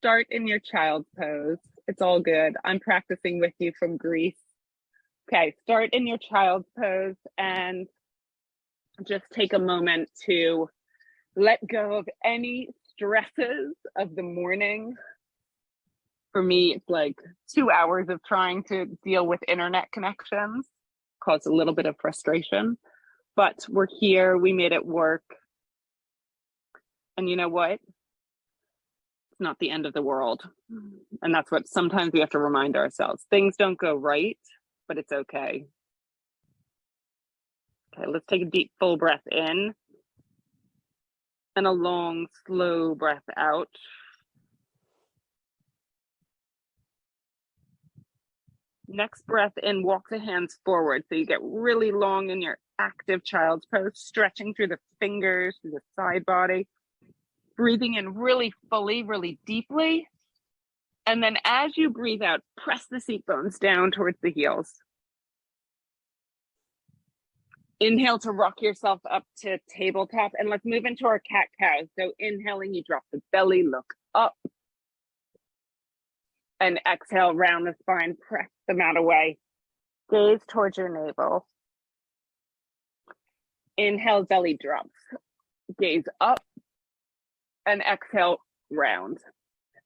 start in your child's pose. It's all good. I'm practicing with you from Greece. Okay, start in your child's pose and just take a moment to let go of any stresses of the morning. For me, it's like 2 hours of trying to deal with internet connections, caused a little bit of frustration, but we're here, we made it work. And you know what? It's not the end of the world. And that's what sometimes we have to remind ourselves. Things don't go right, but it's okay. Okay, let's take a deep, full breath in and a long, slow breath out. Next breath in, walk the hands forward. So you get really long in your active child's pose, stretching through the fingers, through the side body, breathing in really fully, really deeply. And then as you breathe out, press the seat bones down towards the heels. Inhale to rock yourself up to tabletop, and let's move into our cat-cow. So inhaling, you drop the belly, look up. And exhale, round the spine, press the mat away. Gaze towards your navel. Inhale, belly drops. Gaze up. And exhale, round.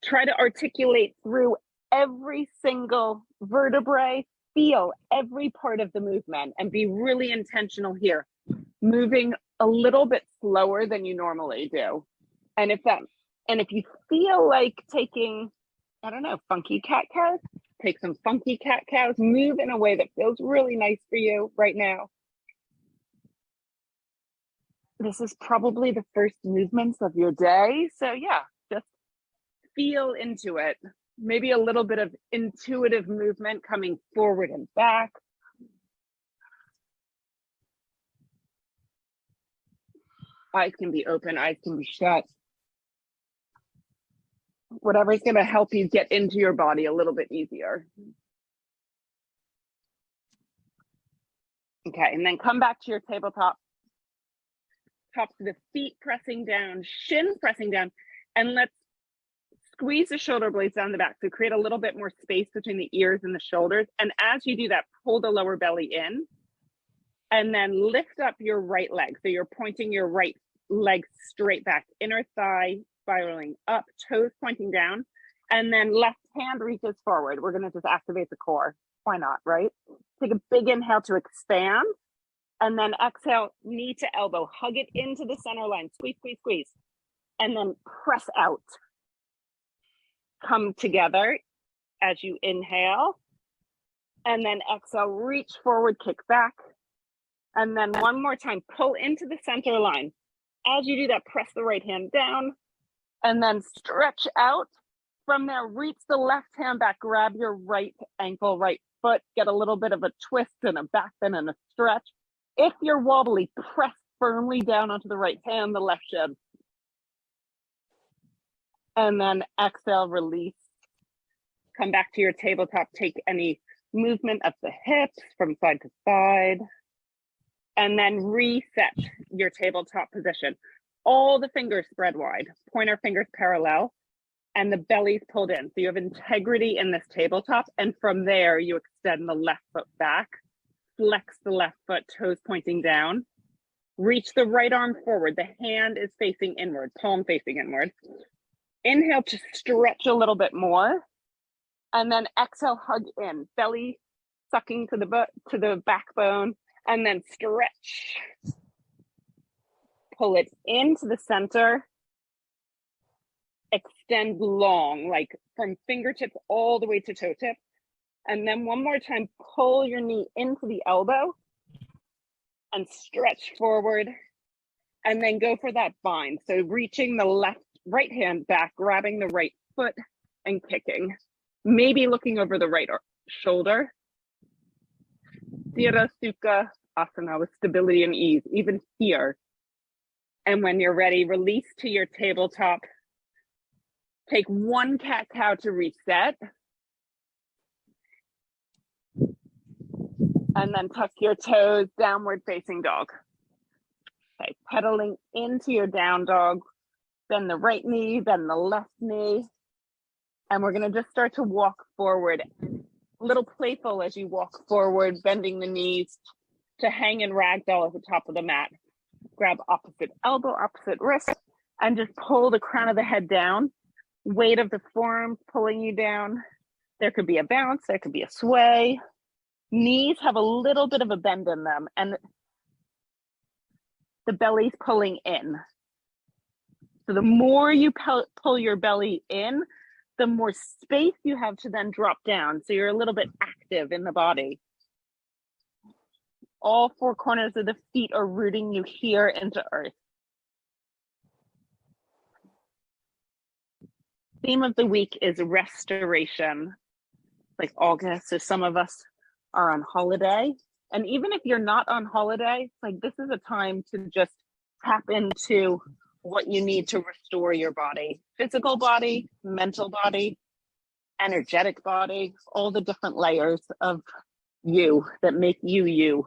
Try to articulate through every single vertebrae. Feel every part of the movement and be really intentional here. Moving a little bit slower than you normally do. And if you feel like taking, I don't know, funky cat cows, take some funky cat cows, move in a way that feels really nice for you right now. This is probably the first movements of your day. So yeah, just feel into it. Maybe a little bit of intuitive movement coming forward and back. Eyes can be open, eyes can be shut. Whatever's going to help you get into your body a little bit easier. Okay, and then come back to your tabletop. Tops of the feet pressing down, shins pressing down, and let's squeeze the shoulder blades down the back to create a little bit more space between the ears and the shoulders. And as you do that, pull the lower belly in and then lift up your right leg. So you're pointing your right leg straight back, inner thigh spiraling up, toes pointing down, and then left hand reaches forward. We're going to just activate the core. Why not, right? Take a big inhale to expand, and then exhale, knee to elbow, hug it into the center line, squeeze, squeeze, squeeze, and then press out. Come together as you inhale, and then exhale, reach forward, kick back, and then one more time, pull into the center line. As you do that, press the right hand down, and then stretch out. From there, reach the left hand back, grab your right ankle, right foot, get a little bit of a twist and a back bend and a stretch. If you're wobbly, press firmly down onto the right hand, the left shin. And then exhale, release. Come back to your tabletop, take any movement of the hips from side to side. And then reset your tabletop position. All the fingers spread wide, pointer fingers parallel, and the belly's pulled in. So you have integrity in this tabletop. And from there, you extend the left foot back, flex the left foot, toes pointing down. Reach the right arm forward. The hand is facing inward, palm facing inward. Inhale to stretch a little bit more. And then exhale, hug in, belly sucking to the backbone, and then stretch. Pull it into the center. Extend long, like from fingertips all the way to toe tip. And then one more time, pull your knee into the elbow and stretch forward. And then go for that bind. So reaching the right hand back, grabbing the right foot and kicking. Maybe looking over the right shoulder. Sthira Sukha Asana with stability and ease, even here. And when you're ready, release to your tabletop. Take one cat-cow to reset. And then tuck your toes, downward facing dog. Okay, pedaling into your down dog. Bend the right knee, bend the left knee. And we're gonna just start to walk forward, a little playful as you walk forward, bending the knees to hang in ragdoll at the top of the mat. Grab opposite elbow, opposite wrist, and just pull the crown of the head down. Weight of the forearms pulling you down. There could be a bounce, there could be a sway. Knees have a little bit of a bend in them, and the belly's pulling in. So the more you pull your belly in, the more space you have to then drop down. So you're a little bit active in the body. All four corners of the feet are rooting you here into earth. Theme of the week is restoration. Like August, so some of us are on holiday. And even if you're not on holiday, like this is a time to just tap into what you need to restore your body. Physical body, mental body, energetic body, all the different layers of you that make you you.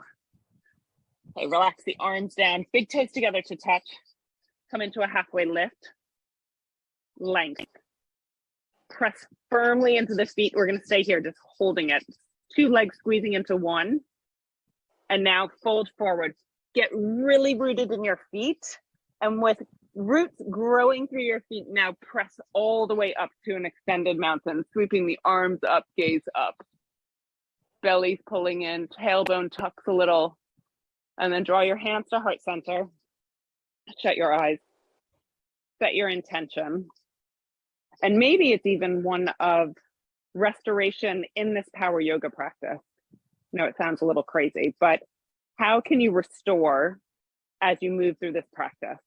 Okay, relax the arms down, big toes together to touch. Come into a halfway lift. Length. Press firmly into the feet. We're gonna stay here, just holding it. Two legs squeezing into one. And now fold forward. Get really rooted in your feet. And with roots growing through your feet, now press all the way up to an extended mountain, sweeping the arms up, gaze up. Belly's pulling in, tailbone tucks a little. And then draw your hands to heart center. Shut your eyes. Set your intention. And maybe it's even one of restoration in this power yoga practice. No, it sounds a little crazy, but how can you restore as you move through this practice?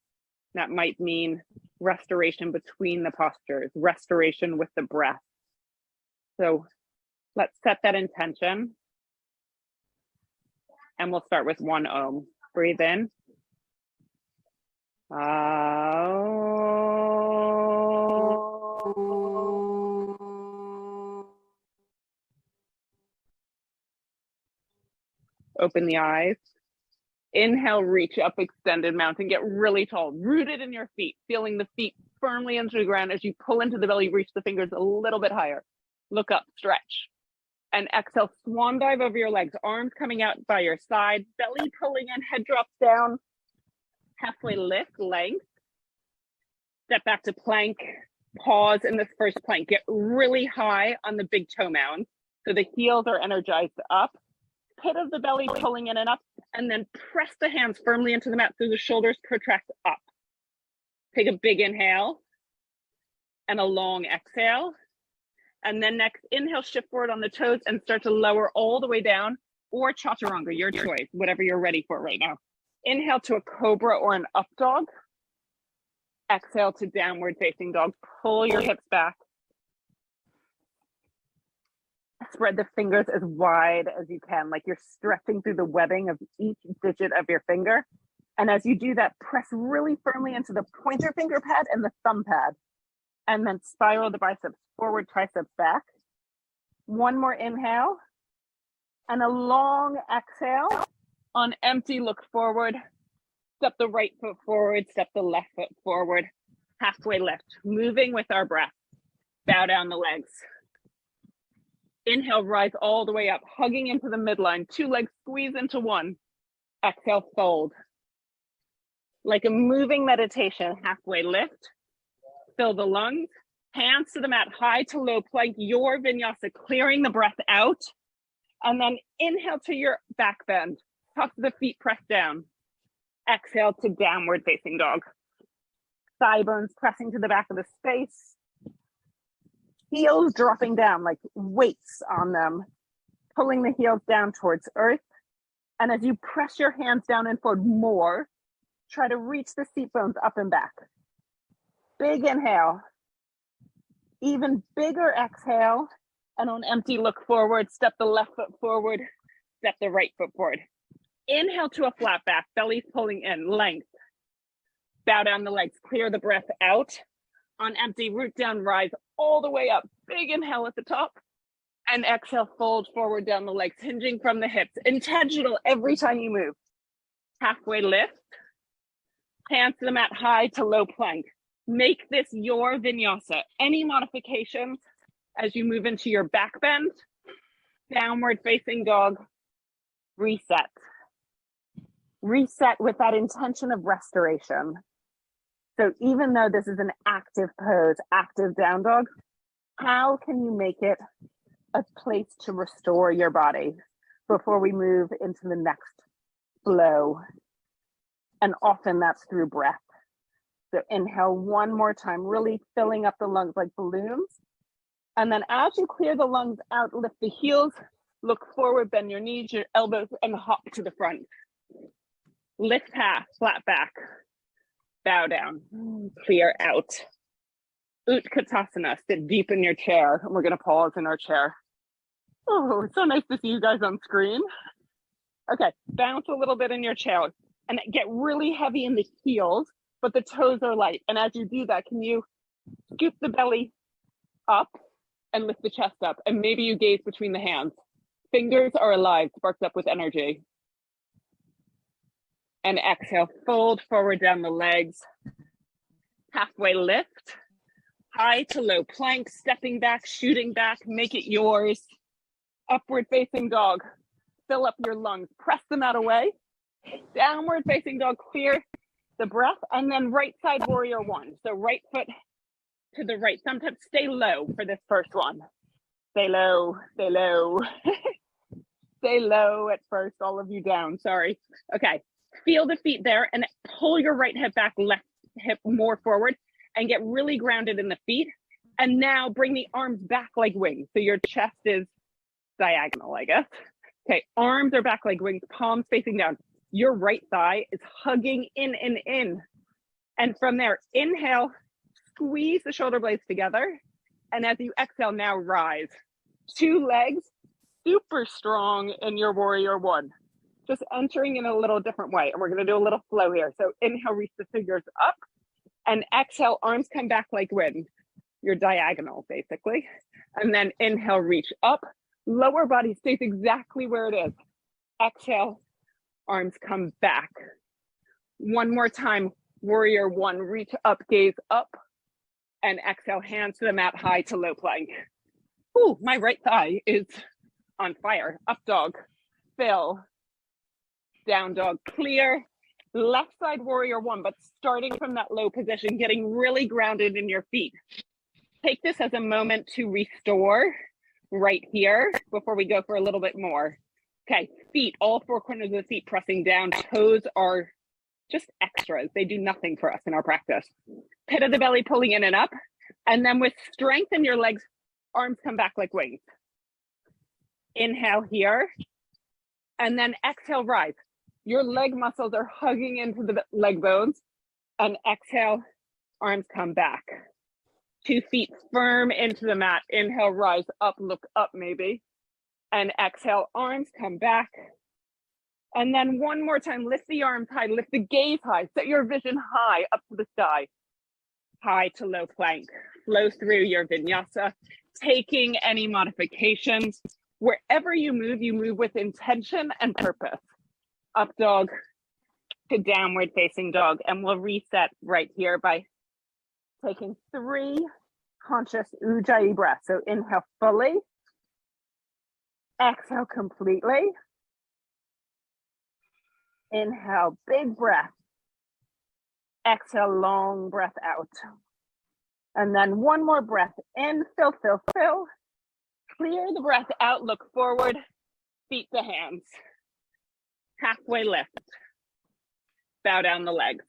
That might mean restoration between the postures, restoration with the breath. So let's set that intention. And we'll start with one Om. Breathe in. Open the eyes. Inhale, reach up, extended mountain. Get really tall, rooted in your feet, feeling the feet firmly into the ground. As you pull into the belly, reach the fingers a little bit higher. Look up, stretch. And exhale, swan dive over your legs, arms coming out by your side, belly pulling in, head drops down. Halfway lift, length. Step back to plank. Pause in this first plank. Get really high on the big toe mound. So the heels are energized up. Pit of the belly pulling in and up. And then press the hands firmly into the mat so the shoulders protract up. Take a big inhale. And a long exhale. And then next, inhale, shift forward on the toes and start to lower all the way down, or chaturanga, your choice, whatever you're ready for right now. Inhale to a cobra or an up dog. Exhale to downward facing dog. Pull your hips back. Spread the fingers as wide as you can, like you're stretching through the webbing of each digit of your finger. And as you do that, press really firmly into the pointer finger pad and the thumb pad. And then spiral the biceps forward, triceps back. One more inhale. And a long exhale. On empty, look forward. Step the right foot forward, step the left foot forward. Halfway lift, moving with our breath. Bow down the legs. Inhale, rise all the way up, hugging into the midline. Two legs squeeze into one. Exhale, fold. Like a moving meditation, halfway lift. Fill the lungs, hands to the mat, high to low plank, your vinyasa, clearing the breath out. And then inhale to your back bend. Tuck the feet, press down. Exhale to downward facing dog. Thigh bones pressing to the back of the space. Heels dropping down like weights on them. Pulling the heels down towards earth. And as you press your hands down and forward more, try to reach the seat bones up and back. Big inhale, even bigger exhale, and on empty, look forward, step the left foot forward, step the right foot forward. Inhale to a flat back, belly's pulling in, length. Bow down the legs, clear the breath out. On empty, root down, rise all the way up. Big inhale at the top, and exhale, fold forward down the legs, hinging from the hips. Intentional every time you move. Halfway lift, hands to the mat, high to low plank. Make this your vinyasa. Any modifications As you move into your back bend, downward facing dog, reset. Reset with that intention of restoration. So even though this is an active pose, active down dog, how can you make it a place to restore your body before we move into the next flow? And often that's through breath. So inhale one more time, really filling up the lungs like balloons. And then as you clear the lungs out, lift the heels, look forward, bend your knees, your elbows, and hop to the front. Lift half, flat back, bow down, clear out. Utkatasana, sit deep in your chair. And we're gonna pause in our chair. Oh, it's so nice to see you guys on screen. Okay, bounce a little bit in your chair and get really heavy in the heels, but the toes are light. And as you do that, can you scoop the belly up and lift the chest up? And maybe you gaze between the hands. Fingers are alive, sparked up with energy. And exhale, fold forward down the legs. Halfway lift, high to low plank, stepping back, shooting back, make it yours. Upward facing dog, fill up your lungs, press them out away. Downward facing dog, clear the breath, and then right side warrior one. So right foot to the right. Sometimes stay low for this first one. Stay low, stay low. Stay low at first, all of you down, sorry. Okay, feel the feet there and pull your right hip back, left hip more forward and get really grounded in the feet. And now bring the arms back like wings. So your chest is diagonal, I guess. Okay, arms are back like wings, palms facing down. Your right thigh is hugging in and in. And from there, inhale, squeeze the shoulder blades together. And as you exhale, now rise. Two legs, super strong in your warrior one. Just entering in a little different way. And we're gonna do a little flow here. So inhale, reach the fingers up. And exhale, arms come back like wind. You're diagonal, basically. And then inhale, reach up. Lower body stays exactly where it is. Exhale, arms come back. One more time, warrior one, reach up, gaze up. And exhale, hands to the mat, high to low plank. Ooh, my right thigh is on fire. Up dog, fill. Down dog, clear. Left side warrior one, but starting from that low position, getting really grounded in your feet. Take this as a moment to restore right here before we go for a little bit more. Okay, feet, all four corners of the feet pressing down. Toes are just extras. They do nothing for us in our practice. Pit of the belly pulling in and up. And then with strength in your legs, arms come back like wings. Inhale here. And then exhale, rise. Your leg muscles are hugging into the leg bones. And exhale, arms come back. 2 feet firm into the mat. Inhale, rise up, look up maybe. And exhale, arms come back. And then one more time, lift the arms high, lift the gaze high, set your vision high up to the sky. High to low plank. Flow through your vinyasa, taking any modifications. Wherever you move with intention and purpose. Up dog to downward facing dog. And we'll reset right here by taking 3 conscious Ujjayi breaths. So inhale fully. Exhale completely. Inhale, big breath. Exhale, long breath out. And then one more breath in, fill, fill, fill. Clear the breath out, look forward, feet to hands. Halfway lift. Bow down the legs.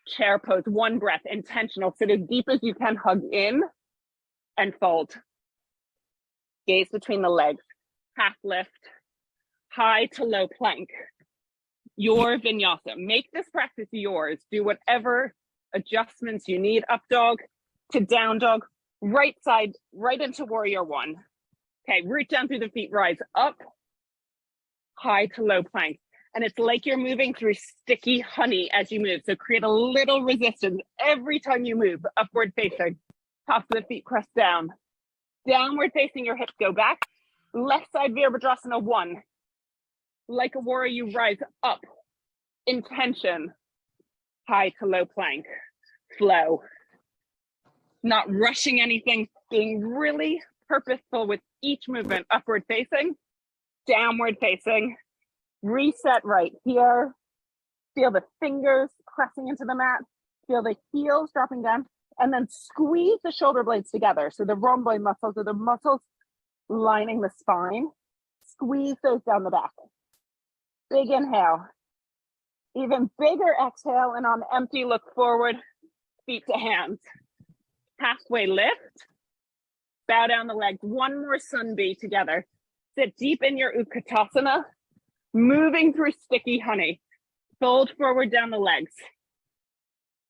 Chair pose, one breath, intentional. Sit as deep as you can, hug in and fold. Gaze between the legs, half lift, high to low plank. Your vinyasa. Make this practice yours. Do whatever adjustments you need. Up dog to down dog. Right side, right into warrior one. Okay, root down through the feet, rise up, high to low plank. And it's like you're moving through sticky honey as you move. So create a little resistance every time you move. Upward facing, tops of the feet press down. Downward facing, your hips go back. Left side Virabhadrasana 1. Like a warrior, you rise up. Intention, high to low plank, flow. not rushing anything, being really purposeful with each movement. Upward facing, downward facing, reset right here. Feel the fingers pressing into the mat. Feel the heels dropping down, and then squeeze the shoulder blades together. So the rhomboid muscles are the muscles lining the spine. Squeeze those down the back. Big inhale. Even bigger exhale, and on empty, look forward, feet to hands. Halfway lift. Bow down the legs. One more sun B together. Sit deep in your Utkatasana, moving through sticky honey. Fold forward down the legs.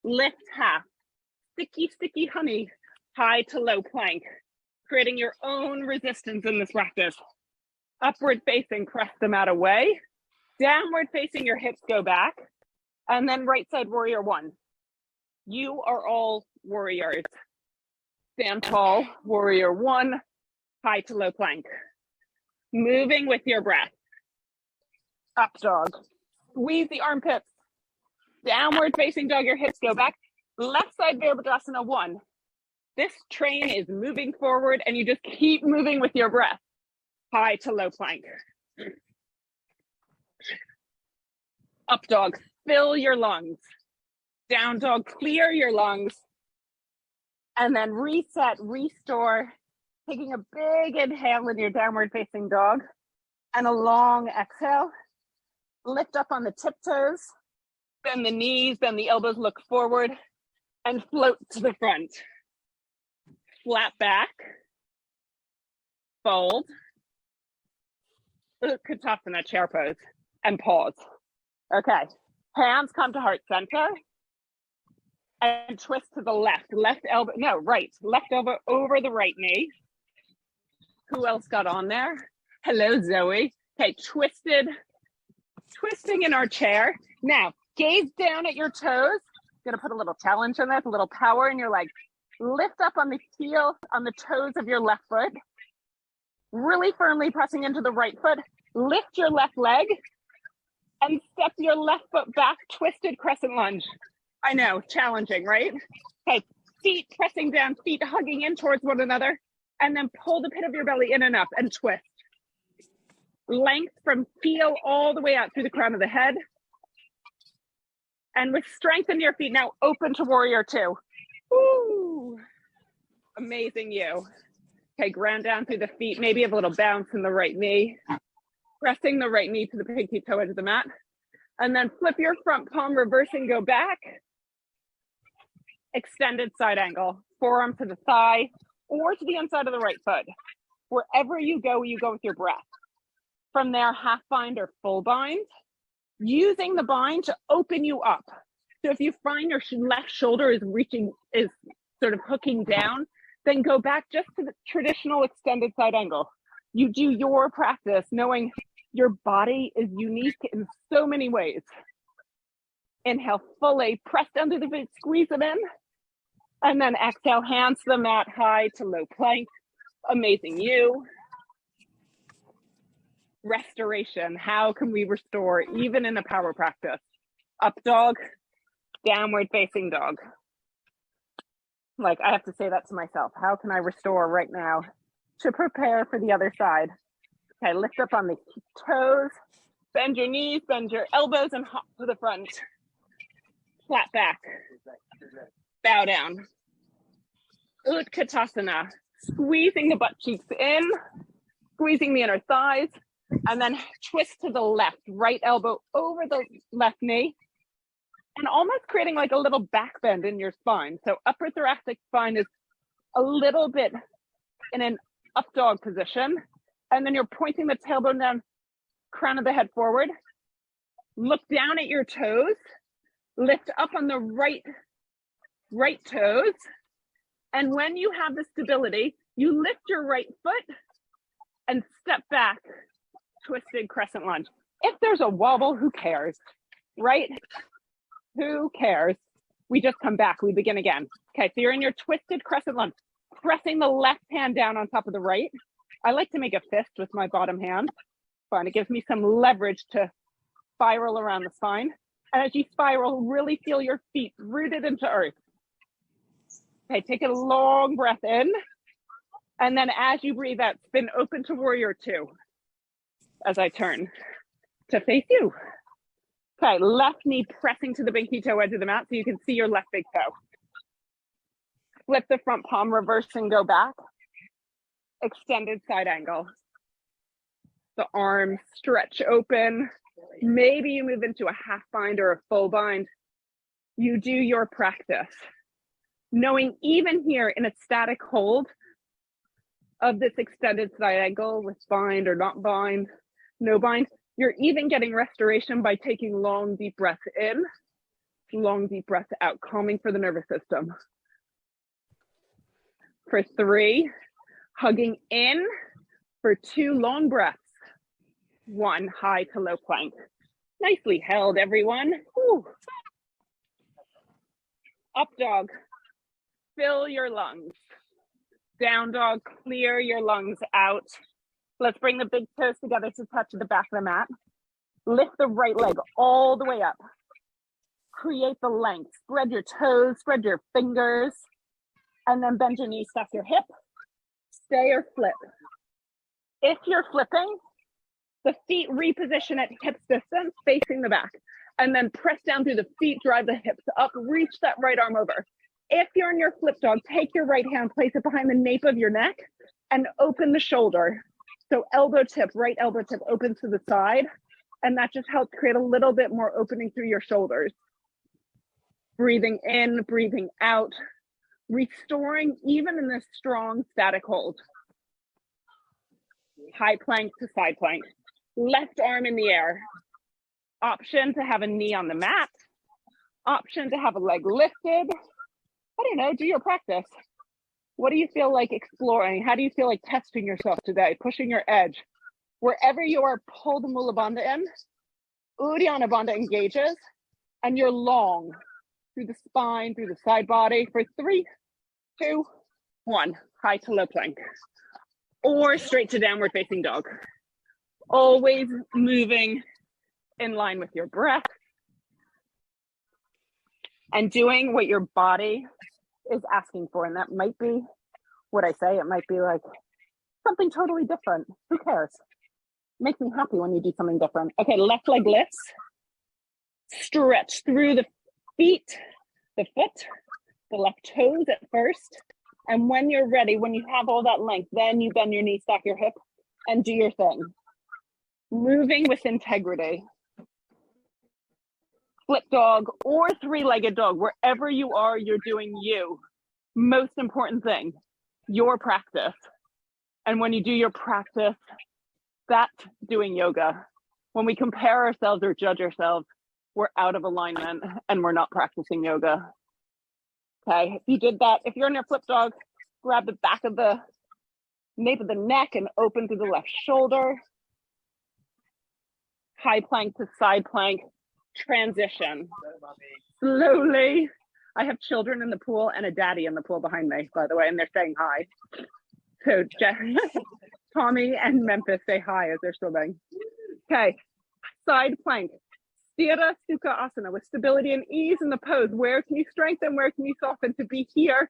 Lift half. Sticky, sticky honey, high to low plank. Creating your own resistance in this practice. Upward facing, press the mat away. Downward facing, your hips go back. And then right side warrior one. You are all warriors. Stand tall, warrior one, high to low plank. Moving with your breath. Up dog. Squeeze the armpits. Downward facing dog, your hips go back. Left side Virabhadrasana one. This train is moving forward and you just keep moving with your breath. High to low plank. Up dog, fill your lungs. Down dog, clear your lungs. And then reset, restore. Taking a big inhale in your downward facing dog. And a long exhale. Lift up on the tiptoes. Bend the knees, bend the elbows, look forward. And float to the front. Flat back. Fold. Utkatasana, chair pose. And pause. Okay. Hands come to heart center. And twist to the left. Left elbow, no, right. Left elbow over the right knee. Who else got on there? Hello, Zoe. Okay, twisting in our chair. Now, gaze down at your toes. Gonna put a little challenge in this, a little power in your legs. Lift up on the heel, on the toes of your left foot. Really firmly pressing into the right foot. Lift your left leg and step your left foot back, twisted crescent lunge. I know, challenging, right? Okay, feet pressing down, feet hugging in towards one another, and then pull the pit of your belly in and up and twist. Length from heel all the way out through the crown of the head. And with strength in your feet, now open to warrior two. Woo! Amazing you. Okay, ground down through the feet, maybe have a little bounce in the right knee. Pressing the right knee to the pinky toe edge of the mat. And then flip your front palm, reverse and go back. Extended side angle, forearm to the thigh or to the inside of the right foot. Wherever you go with your breath. From there, half bind or full bind. Using the bind to open you up. So if you find your left shoulder is sort of hooking down, then go back just to the traditional extended side angle. You do your practice knowing your body is unique in so many ways. Inhale fully, press down to the feet, squeeze them in. And then exhale, hands to the mat, high to low plank. Amazing you. Restoration. How can we restore even in a power practice? Up dog, downward facing dog. Like I have to say that to myself. How can I restore right now to prepare for the other side? Okay, lift up on the toes, bend your knees, bend your elbows and hop to the front. Flat back, bow down. Utkatasana, squeezing the butt cheeks in, squeezing the inner thighs, and then twist to the left, right elbow over the left knee, and almost creating like a little back bend in your spine. So upper thoracic spine is a little bit in an up dog position, and then you're pointing the tailbone down, crown of the head forward. Look down at your toes, lift up on the right toes, and when you have the stability, you lift your right foot and step back, twisted crescent lunge. If there's a wobble, who cares, right? Who cares? We just come back, we begin again. Okay, so you're in your twisted crescent lunge, pressing the left hand down on top of the right. I like to make a fist with my bottom hand. Fun, it gives me some leverage to spiral around the spine. And as you spiral, really feel your feet rooted into earth. Okay, take a long breath in. And then as you breathe out, spin open to warrior two as I turn to face you. Okay, left knee pressing to the pinky toe edge of the mat so you can see your left big toe. Flip the front palm, reverse and go back. Extended side angle. The arms stretch open. Maybe you move into a half bind or a full bind. You do your practice. Knowing even here in a static hold of this extended side angle with bind or not bind, no bind, you're even getting restoration by taking long, deep breaths in, long, deep breaths out, calming for the nervous system. For 3, hugging in for 2 long breaths. 1, high to low plank. Nicely held, everyone. Whew. Up dog, fill your lungs. Down dog, clear your lungs out. Let's bring the big toes together to touch the back of the mat. Lift the right leg all the way up. Create the length. Spread your toes, spread your fingers, and then bend your knees, stack your hip. Stay or flip. If you're flipping, the feet reposition at hips distance, facing the back, and then press down through the feet, drive the hips up, reach that right arm over. If you're in your flip dog, take your right hand, place it behind the nape of your neck, and open the shoulder. So elbow tip, right elbow tip opens to the side, and that just helps create a little bit more opening through your shoulders. Breathing in, breathing out, restoring even in this strong static hold. High plank to side plank. Left arm in the air. Option to have a knee on the mat. Option to have a leg lifted. I don't know, do your practice. What do you feel like exploring? How do you feel like testing yourself today? Pushing your edge. Wherever you are, pull the Mula Bandha in. Uddiyana Bandha engages. And you're long through the spine, through the side body for 3, 2, 1. High to low plank. Or straight to downward facing dog. Always moving in line with your breath. And doing what your body is asking for. And that might be what I say. It might be like something totally different. Who cares? Makes me happy when you do something different. Okay, left leg lifts. Stretch through the feet, the foot, the left toes at first. And when you're ready, when you have all that length, then you bend your knee, stack your hip, and do your thing. Moving with integrity. Flip dog or 3-legged dog, wherever you are, you're doing you. Most important thing, your practice. And when you do your practice, that's doing yoga. When we compare ourselves or judge ourselves, we're out of alignment and we're not practicing yoga. Okay, if you did that, if you're in your flip dog, grab the back of the nape of the neck and open through the left shoulder. High plank to side plank. Transition slowly. I have children in the pool and a daddy in the pool behind me, by the way, and they're saying hi. So Tommy and Memphis say hi as they're swimming. Okay, side plank. Sthira Sukha Asana with stability and ease in the pose. Where can you strengthen? Where can you soften? To be here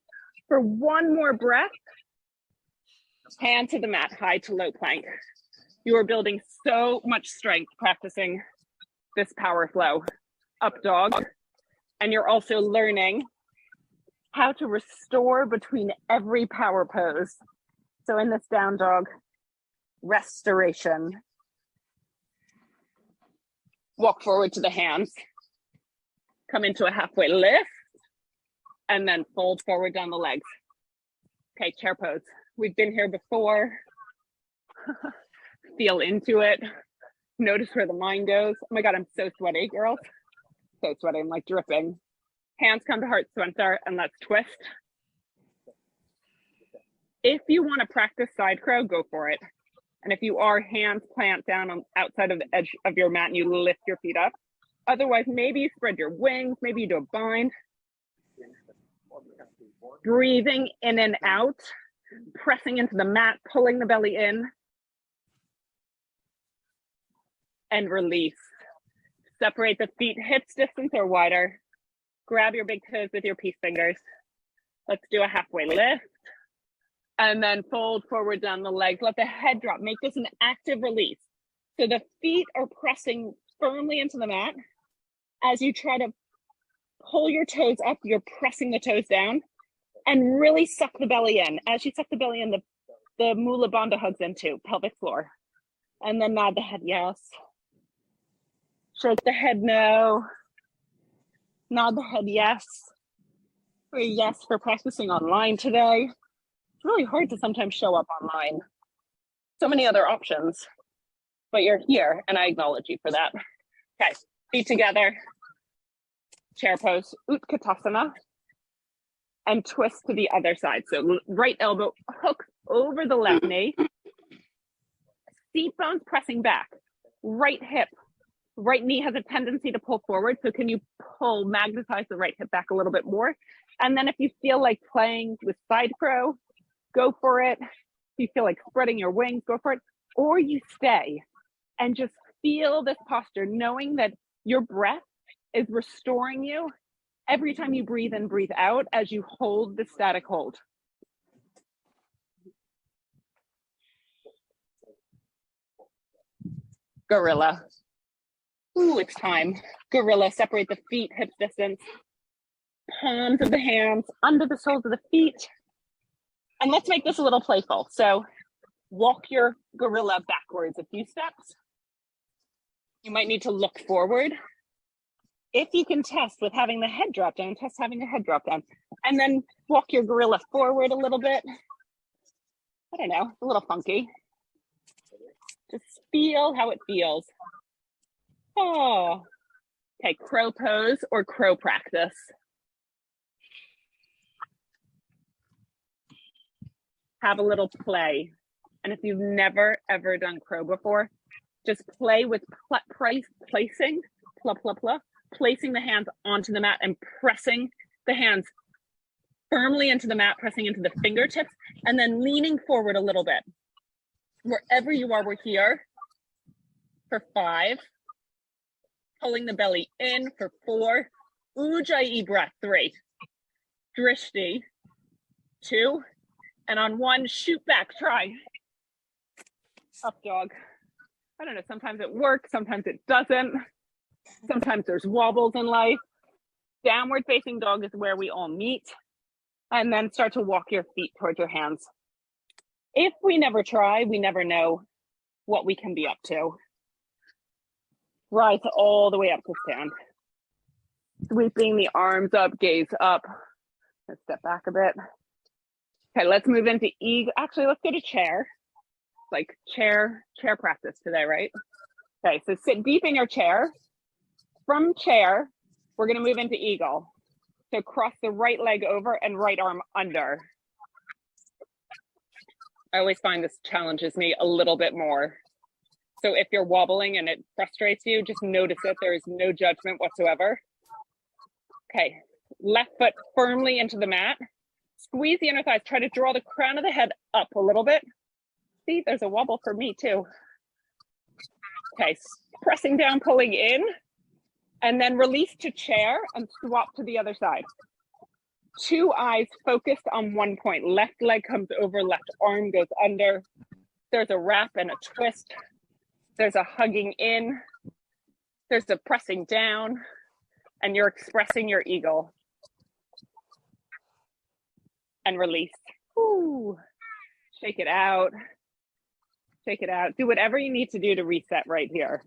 for 1 more breath. Hand to the mat, high to low plank. You are building so much strength practicing this power flow. Up dog. And you're also learning how to restore between every power pose. So in this down dog, restoration. Walk forward to the hands. Come into a halfway lift. And then fold forward down the legs. Okay, chair pose. We've been here before. Feel into it. Notice where the mind goes. Oh my God, I'm so sweaty, girls. So sweaty, I'm like dripping. Hands come to heart center and let's twist. If you want to practice side crow, go for it. And if you are, hands plant down on outside of the edge of your mat and you lift your feet up. Otherwise, maybe you spread your wings, maybe you do a bind. Breathing in and out, pressing into the mat, pulling the belly in. And release. Separate the feet, hips distance or wider. Grab your big toes with your peace fingers. Let's do a halfway lift. And then fold forward down the legs. Let the head drop. Make this an active release. So the feet are pressing firmly into the mat. As you try to pull your toes up, you're pressing the toes down and really suck the belly in. As you suck the belly in, the Mula Bandha hugs into pelvic floor. And then nod the head yes. Shake the head no. Nod the head yes. Or yes for practicing online today. It's really hard to sometimes show up online. So many other options, but you're here and I acknowledge you for that. Okay, feet together, chair pose, Utkatasana, and twist to the other side. So right elbow hook over the left knee, seat bones pressing back, right hip, right knee has a tendency to pull forward. So can you magnetize the right hip back a little bit more? And then if you feel like playing with side crow, go for it. If you feel like spreading your wings, go for it. Or you stay and just feel this posture, knowing that your breath is restoring you every time you breathe in, breathe out as you hold the static hold. Gorilla. Ooh, it's time. Gorilla, separate the feet, hip distance. Palms of the hands under the soles of the feet. And let's make this a little playful. So walk your gorilla backwards a few steps. You might need to look forward. If you can test with having the head drop down, test having the head drop down. And then walk your gorilla forward a little bit. I don't know, a little funky. Just feel how it feels. Oh, okay, crow pose or crow practice. Have a little play. And if you've never, ever done crow before, just play with placing the hands onto the mat and pressing the hands firmly into the mat, pressing into the fingertips, and then leaning forward a little bit. Wherever you are, we're here for 5. Pulling the belly in for 4. Ujjayi breath, 3. Drishti, 2. And on 1, shoot back, try. Up dog. I don't know, sometimes it works, sometimes it doesn't. Sometimes there's wobbles in life. Downward facing dog is where we all meet. And then start to walk your feet towards your hands. If we never try, we never know what we can be up to. Rise all the way up to stand. Sweeping the arms up, gaze up. Let's step back a bit. Okay, let's move into eagle. Actually, let's go to chair. Like chair practice today, right? Okay, so sit deep in your chair. From chair, we're gonna move into eagle. So cross the right leg over and right arm under. I always find this challenges me a little bit more. So if you're wobbling and it frustrates you, just notice it. There is no judgment whatsoever. Okay, left foot firmly into the mat. Squeeze the inner thighs. Try to draw the crown of the head up a little bit. See, there's a wobble for me too. Okay, pressing down, pulling in, and then release to chair and swap to the other side. 2 eyes focused on 1 point. Left leg comes over, left arm goes under. There's a wrap and a twist. There's a hugging in. There's a pressing down, and you're expressing your eagle. And release. Ooh. Shake it out. Shake it out. Do whatever you need to do to reset right here.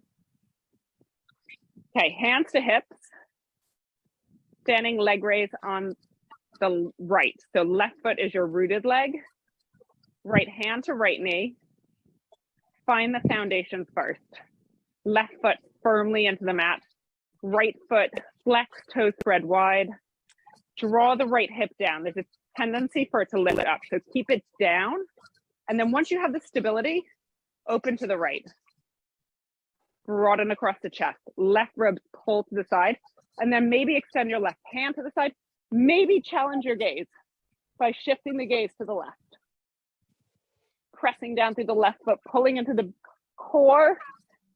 Okay, hands to hips. Standing leg raise on the right. So left foot is your rooted leg. Right hand to right knee. Find the foundation first. Left foot firmly into the mat. Right foot flex, toes spread wide. Draw the right hip down. There's a tendency for it to lift up. So keep it down. And then once you have the stability, open to the right. Broaden across the chest. Left ribs pull to the side. And then maybe extend your left hand to the side. Maybe challenge your gaze by shifting the gaze to the left. Pressing down through the left foot, pulling into the core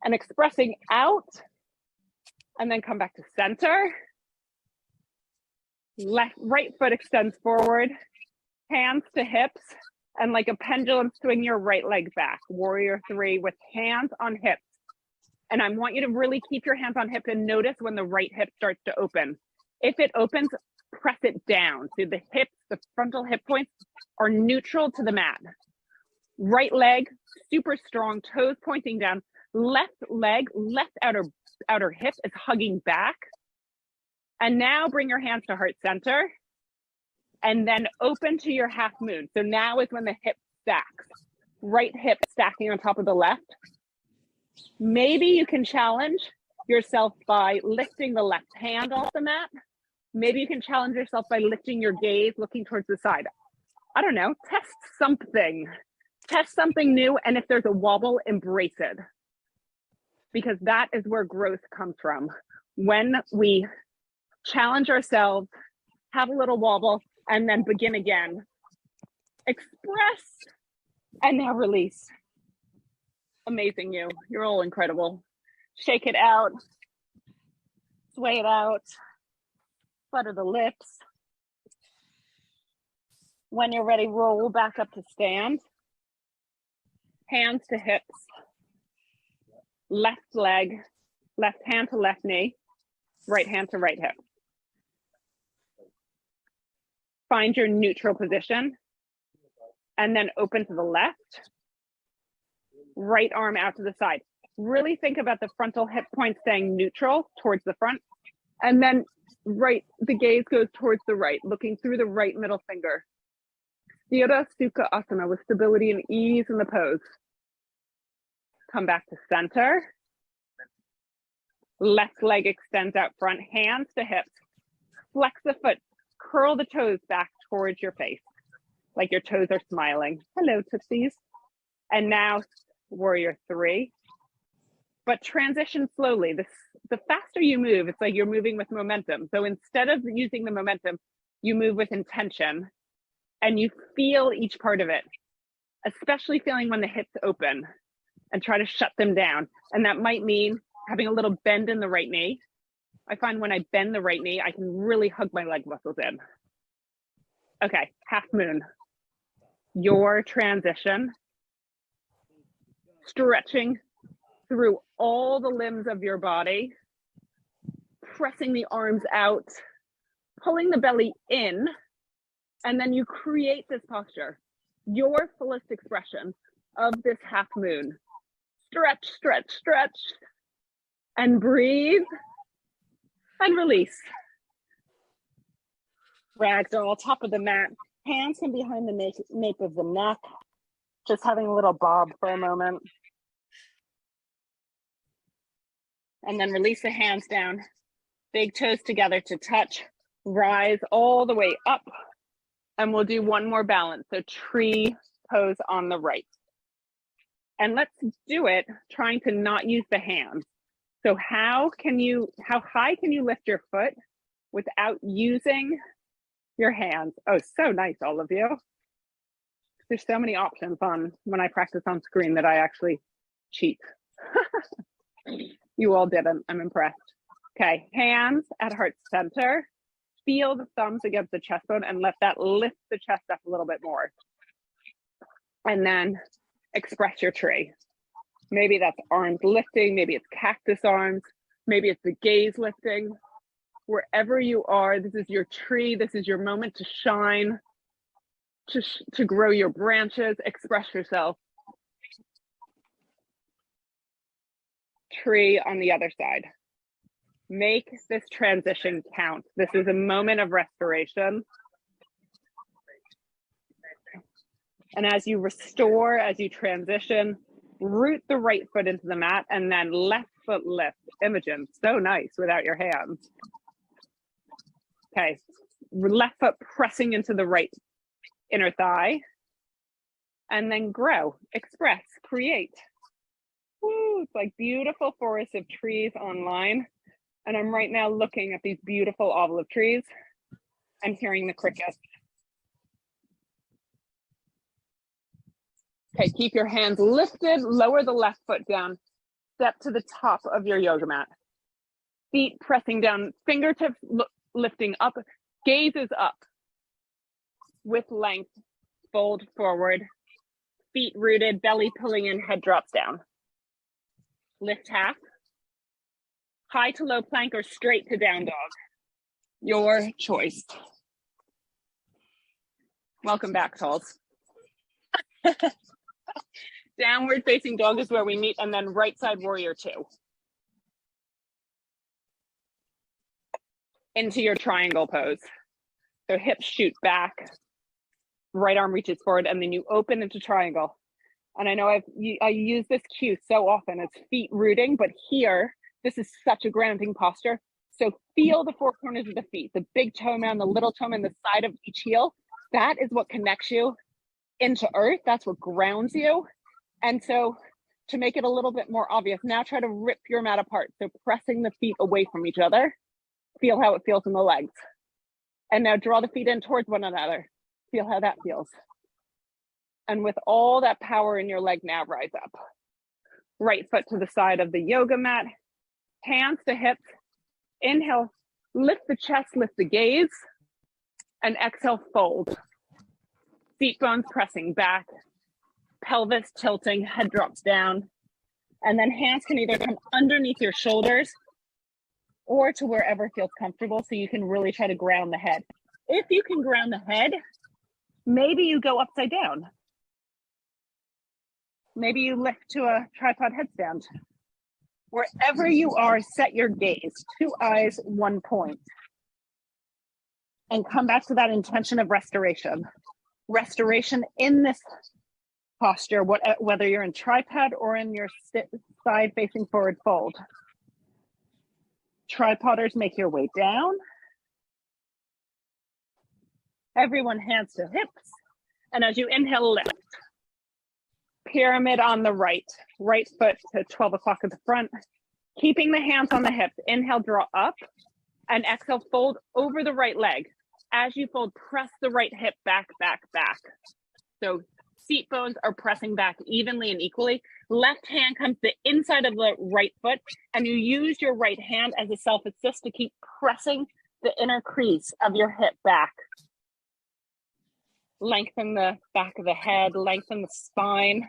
and expressing out. And then come back to center. right foot extends forward, hands to hips, and like a pendulum, swing your right leg back. Warrior three with hands on hips. And I want you to really keep your hands on hips and notice when the right hip starts to open. If it opens, press it down. So the hips, the frontal hip points are neutral to the mat. Right leg, super strong, toes pointing down. Left leg, left outer hip is hugging back. And now bring your hands to heart center. And then open to your half moon. So now is when the hip stacks. Right hip stacking on top of the left. Maybe you can challenge yourself by lifting the left hand off the mat. Maybe you can challenge yourself by lifting your gaze, looking towards the side. I don't know, test something. Test something new, and if there's a wobble, embrace it. Because that is where growth comes from. When we challenge ourselves, have a little wobble, and then begin again. Express, and now release. Amazing you. You're all incredible. Shake it out. Sway it out. Flutter the lips. When you're ready, roll back up to stand. Hands to hips. Left leg, left hand to left knee, right hand to right hip. Find your neutral position and then open to the left. Right arm out to the side. Really think about the frontal hip point staying neutral towards the front. And then the gaze goes towards the right, looking through the right middle finger. Sthira Sukha Asana with stability and ease in the pose. Come back to center. Left leg extends out front, hands to hips. Flex the foot, curl the toes back towards your face, like your toes are smiling. Hello, Tootsies. And now warrior three. But transition slowly. The faster you move, it's like you're moving with momentum. So instead of using the momentum, you move with intention and you feel each part of it, especially feeling when the hips open and try to shut them down. And that might mean having a little bend in the right knee. I find when I bend the right knee, I can really hug my leg muscles in. Okay, half moon. Your transition. Stretching through all the limbs of your body, pressing the arms out, pulling the belly in, and then you create this posture, your fullest expression of this half moon. Stretch, stretch, stretch, and breathe, and release. Ragdoll, top of the mat, hands can be behind the nape of the neck, just having a little bob for a moment. And then release the hands down, big toes together to touch, rise all the way up. And we'll do one more balance. So tree pose on the right. And let's do it trying to not use the hands. So how high can you lift your foot without using your hands? Oh, so nice, all of you. There's so many options on when I practice on screen that I actually cheat. You all didn't, I'm impressed. Okay, hands at heart center. Feel the thumbs against the chest bone and let that lift the chest up a little bit more. And then express your tree. Maybe that's arms lifting, maybe it's cactus arms, maybe it's the gaze lifting. Wherever you are, this is your tree, this is your moment to shine, to grow your branches, express yourself. Tree on the other side. Make this transition count. This is a moment of restoration. And as you restore, as you transition, root the right foot into the mat and then left foot lift. Imogen, so nice without your hands. Okay, left foot pressing into the right inner thigh. And then grow, express, create. Woo, it's like beautiful forest of trees online. And I'm right now looking at these beautiful olive trees and hearing the crickets. Okay, keep your hands lifted, lower the left foot down, step to the top of your yoga mat. Feet pressing down, fingertips lifting up, Gaze is up with length, fold forward, feet rooted, belly pulling in, head drops down. Lift half, high to low plank or straight to down dog. Your choice. Welcome back, Talls. Downward facing dog is where we meet, and then right side warrior 2. Into your triangle pose. So hips shoot back, right arm reaches forward, and then you open into triangle. And I know I use this cue so often. It's feet rooting, but here, this is such a grounding posture. So feel the 4 corners of the feet, the big toe mound, the little toe mound, the side of each heel. That is what connects you into earth. That's what grounds you. And so to make it a little bit more obvious, now try to rip your mat apart. So pressing the feet away from each other. Feel how it feels in the legs. And now draw the feet in towards one another. Feel how that feels. And with all that power in your leg, now rise up. Right foot to the side of the yoga mat. Hands to hips. Inhale, lift the chest, lift the gaze. And exhale, fold. Seat bones pressing back. Pelvis tilting, head drops down. And then hands can either come underneath your shoulders or to wherever feels comfortable, so you can really try to ground the head. If you can ground the head, maybe you go upside down. Maybe you lift to a tripod headstand. Wherever you are, set your gaze, 2 eyes, 1 point. And come back to that intention of restoration. Restoration in this posture, whether you're in tripod or in your side facing forward fold. Tripoders, make your way down. Everyone hands to hips. And as you inhale, lift. Pyramid on the right foot to 12 o'clock at the front. Keeping the hands on the hips. Inhale, draw up. And exhale, fold over the right leg. As you fold, press the right hip back, back, back. So seat bones are pressing back evenly and equally. Left hand comes to the inside of the right foot, and you use your right hand as a self-assist to keep pressing the inner crease of your hip back. Lengthen the back of the head, lengthen the spine,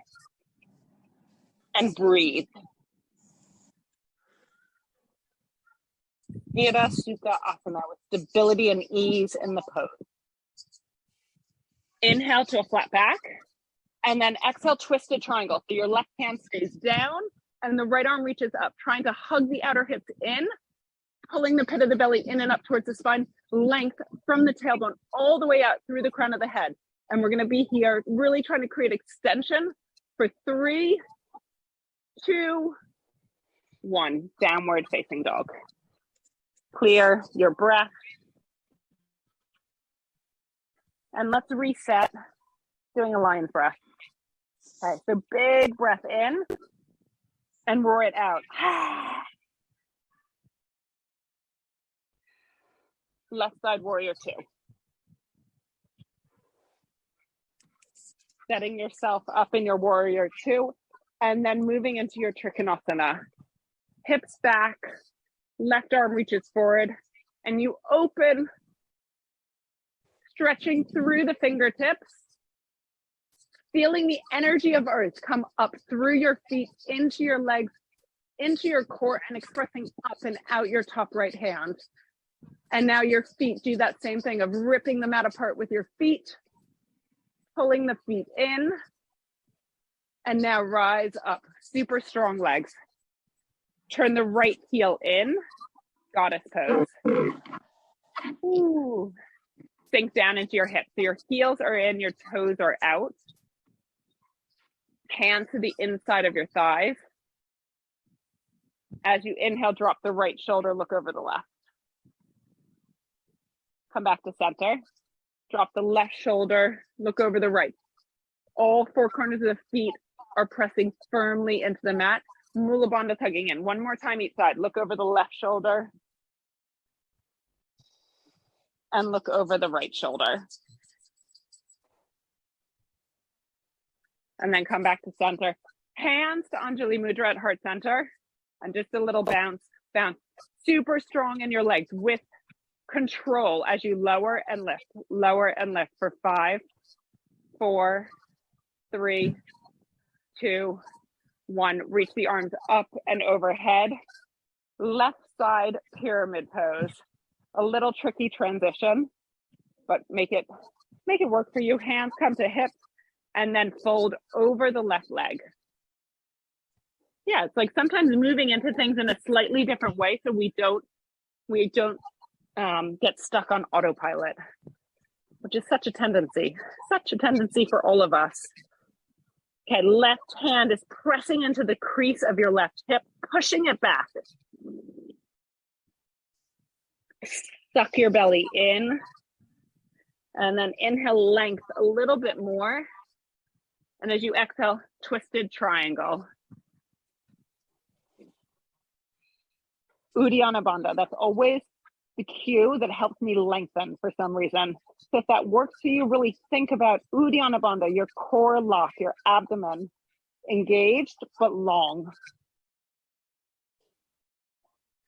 and breathe. Virya Sukha Asana with stability and ease in the pose. Inhale to a flat back, and then exhale, twisted triangle. So your left hand stays down, and the right arm reaches up, trying to hug the outer hips in, pulling the pit of the belly in and up towards the spine, length from the tailbone all the way out through the crown of the head. And we're gonna be here really trying to create extension for 3, 2, 1, downward facing dog. Clear your breath. And let's reset, doing a lion's breath. All right, so big breath in and roar it out. Left side warrior 2. Setting yourself up in your warrior 2, and then moving into your Trikonasana. Hips back, left arm reaches forward, and you open, stretching through the fingertips, feeling the energy of earth come up through your feet, into your legs, into your core, and expressing up and out your top right hand. And now your feet do that same thing of ripping the mat apart with your feet, pulling the feet in, and now rise up, super strong legs. Turn the right heel in, goddess pose. Ooh. Sink down into your hips. So your heels are in, your toes are out. Hands to the inside of your thighs. As you inhale, drop the right shoulder, look over the left. Come back to center. Drop the left shoulder, look over the right. All 4 corners of the feet are pressing firmly into the mat. Mula Bandha tugging in. One more time each side. Look over the left shoulder. And look over the right shoulder. And then come back to center. Hands to Anjali Mudra at heart center. And just a little bounce, bounce. Super strong in your legs with control as you lower and lift for 5, 4, 3, 2, 1. Reach the arms up and overhead. Left side pyramid pose. A little tricky transition, but make it work for you. Hands come to hips and then fold over the left leg. Yeah, it's like sometimes moving into things in a slightly different way so we don't get stuck on autopilot, which is such a tendency for all of us. Okay, left hand is pressing into the crease of your left hip, pushing it back. Suck your belly in, and then inhale, length a little bit more. And as you exhale, twisted triangle. Uddiyana Bandha, that's always the cue that helps me lengthen for some reason. So if that works for you, really think about Uddiyana Bandha, your core lock, your abdomen engaged but long.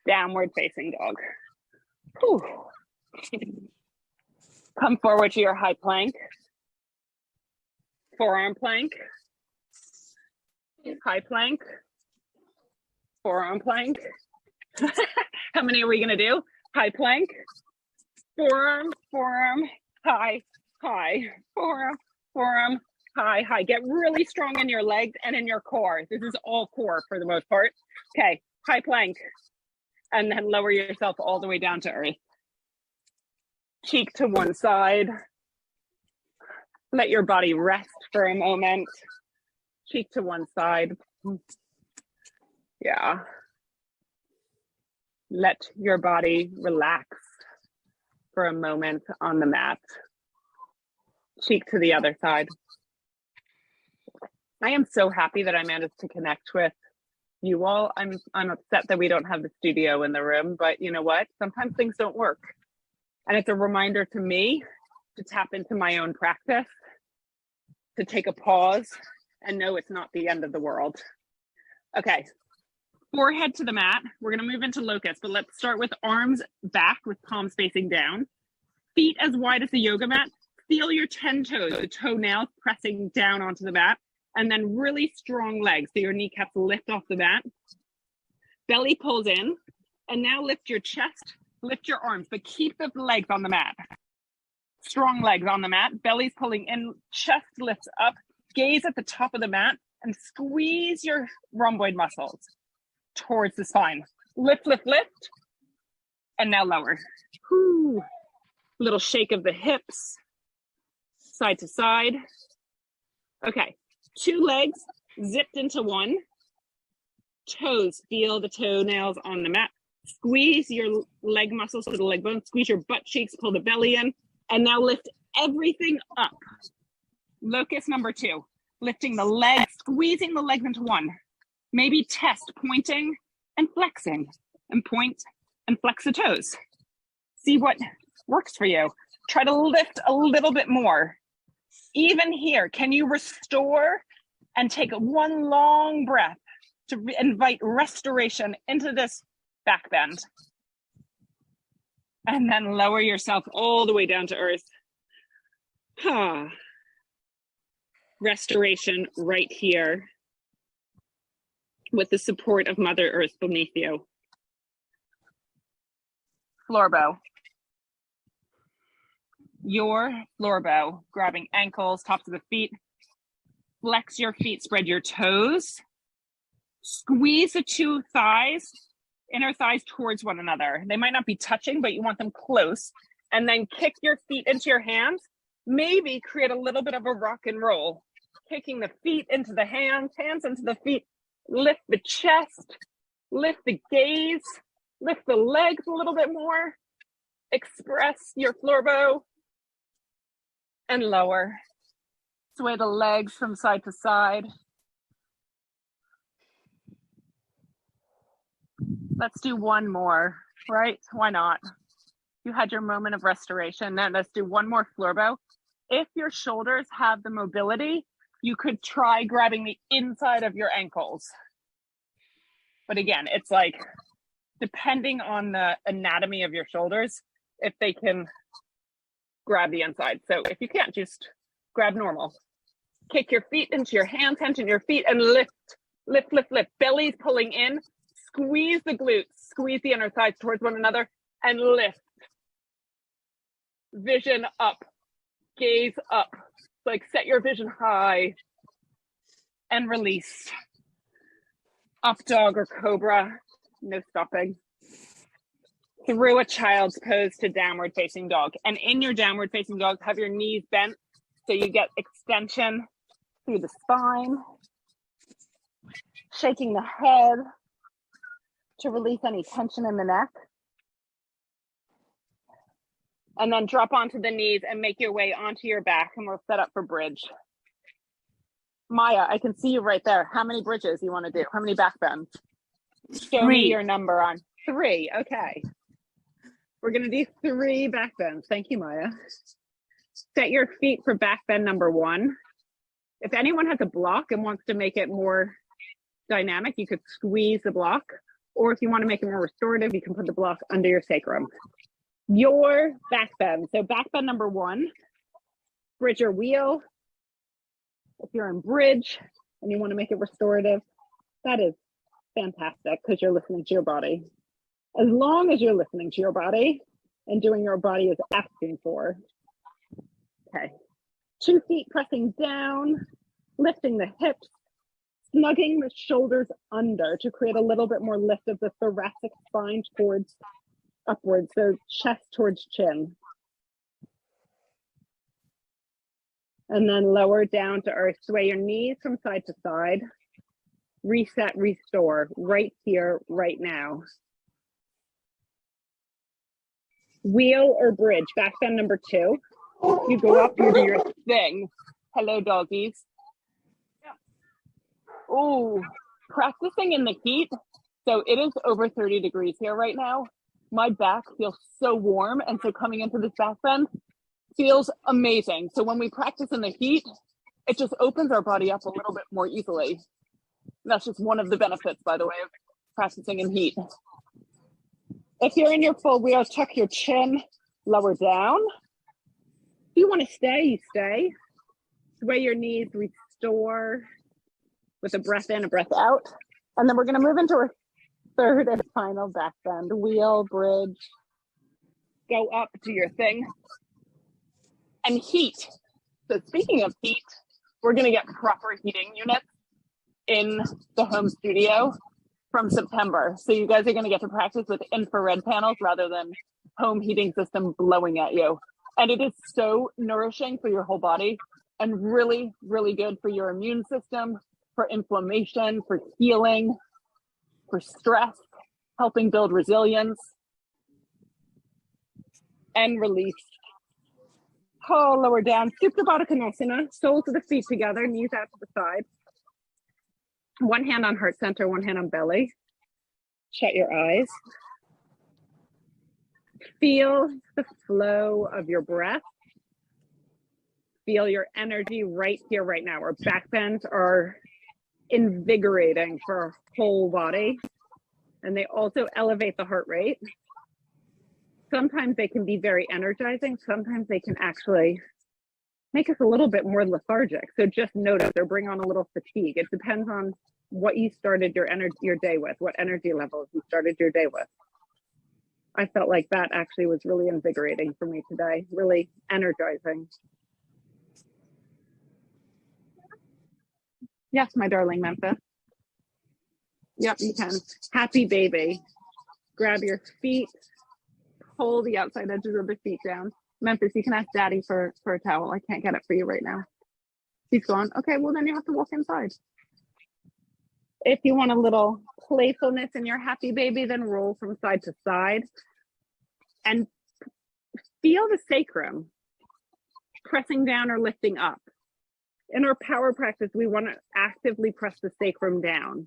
Downward facing dog. Whew. Come forward to your high plank. Forearm plank. High plank. Forearm plank. How many are we gonna do? High plank. Forearm, high, forearm, high. Get really strong in your legs and in your core. This is all core for the most part. Okay, high plank. And then lower yourself all the way down to earth. Cheek to one side. Let your body rest for a moment. Cheek to one side. Yeah. Let your body relax for a moment on the mat. Cheek to the other side. I am so happy that I managed to connect with you all. I'm upset that we don't have the studio in the room, but you know what? Sometimes things don't work. And it's a reminder to me to tap into my own practice, to take a pause and know it's not the end of the world. Okay, forehead to the mat. We're gonna move into locust, but let's start with arms back with palms facing down. Feet as wide as the yoga mat. Feel your 10 toes, the toenails pressing down onto the mat, and then really strong legs. So your kneecaps lift off the mat. Belly pulls in, and now lift your chest, lift your arms, but keep the legs on the mat. Strong legs on the mat, belly's pulling in, chest lifts up, gaze at the top of the mat, and squeeze your rhomboid muscles towards the spine. Lift, and now lower. Whew. Little shake of the hips, side to side. Okay, 2 legs zipped into one. Toes, feel the toenails on the mat. Squeeze your leg muscles to the leg bone, squeeze your butt cheeks, pull the belly in, and now lift everything up. Locust number 2, lifting the legs, squeezing the legs into one. Maybe test pointing and flexing, and point and flex the toes. See what works for you. Try to lift a little bit more. Even here, can you restore and take one long breath to invite restoration into this back bend? And then lower yourself all the way down to earth. Restoration right here with the support of Mother Earth beneath you. Floor bow. Your floor bow, grabbing ankles, tops of the feet. Flex your feet, spread your toes. Squeeze the 2 thighs, inner thighs towards one another. They might not be touching, but you want them close. And then kick your feet into your hands. Maybe create a little bit of a rock and roll. Kicking the feet into the hands, hands into the feet. Lift the chest, lift the gaze, lift the legs a little bit more. Express your floor bow. And lower. Sway the legs from side to side. Let's do one more, right? Why not? You had your moment of restoration. Then let's do one more floor bow. If your shoulders have the mobility, you could try grabbing the inside of your ankles. But again, it's like, depending on the anatomy of your shoulders, if they can grab the inside. So if you can't, just grab normal. Kick your feet into your hands, hands into your feet, and lift, lift, lift, lift. Belly's pulling in. Squeeze the glutes, squeeze the inner thighs towards one another, and lift. Vision up, gaze up. Like set your vision high, and release. Up dog or cobra, no stopping. Through a child's pose to downward facing dog. And in your downward facing dog, have your knees bent so you get extension through the spine. Shaking the head to release any tension in the neck. And then drop onto the knees and make your way onto your back, and we'll set up for bridge. Maya, I can see you right there. How many bridges you want to do? How many back bends? Show me your number on 3. Okay. We're going to do 3 back bends. Thank you, Maya. Set your feet for back bend number 1. If anyone has a block and wants to make it more dynamic, you could squeeze the block. Or if you want to make it more restorative, you can put the block under your sacrum. Your back bend. So back bend number 1, bridge or wheel. If you're in bridge and you want to make it restorative, that is fantastic because you're listening to your body. As long as you're listening to your body and doing your body is asking for. Okay. 2 feet pressing down, lifting the hips, snugging the shoulders under to create a little bit more lift of the thoracic spine towards upwards, so chest towards chin. And then lower down to earth. Sway your knees from side to side. Reset, restore, right here, right now. Wheel or bridge, back bend number 2. You go up, you do your thing. Hello, doggies. Oh, practicing in the heat. So it is over 30 degrees here right now. My back feels so warm. And so coming into this back bend feels amazing. So when we practice in the heat, it just opens our body up a little bit more easily. That's just one of the benefits, by the way, of practicing in heat. If you're in your full wheel, tuck your chin lower down. If you want to stay, you stay. Sway your knees, restore with a breath in, a breath out. And then we're going to move into our third and final back bend. Wheel, bridge, go up, do your thing. And heat. So speaking of heat, we're going to get proper heating units in the home studio from September. So you guys are going to get to practice with infrared panels rather than home heating system blowing at you. And it is so nourishing for your whole body and really, really good for your immune system, for inflammation, for healing, for stress, helping build resilience. And release. Oh, lower down. Supta Baddha Konasana. Soles of the feet together, knees out to the side. One hand on heart center, one hand on belly. Shut your eyes. Feel the flow of your breath. Feel your energy right here, right now. Our back bends are invigorating for our whole body. And they also elevate the heart rate. Sometimes they can be very energizing. Sometimes they can actually make us a little bit more lethargic. So just notice or bring on a little fatigue. It depends on what you started your day with, what energy levels you started your day with. I felt like that actually was really invigorating for me today, really energizing. Yes, my darling Memphis. Yep, you can. Happy baby. Grab your feet, pull the outside edges of the feet down. Memphis, you can ask Daddy for a towel. I can't get it for you right now. He's gone. Okay, well then you have to walk inside. If you want a little playfulness in your happy baby, then roll from side to side and feel the sacrum pressing down or lifting up. In our power practice, we want to actively press the sacrum down,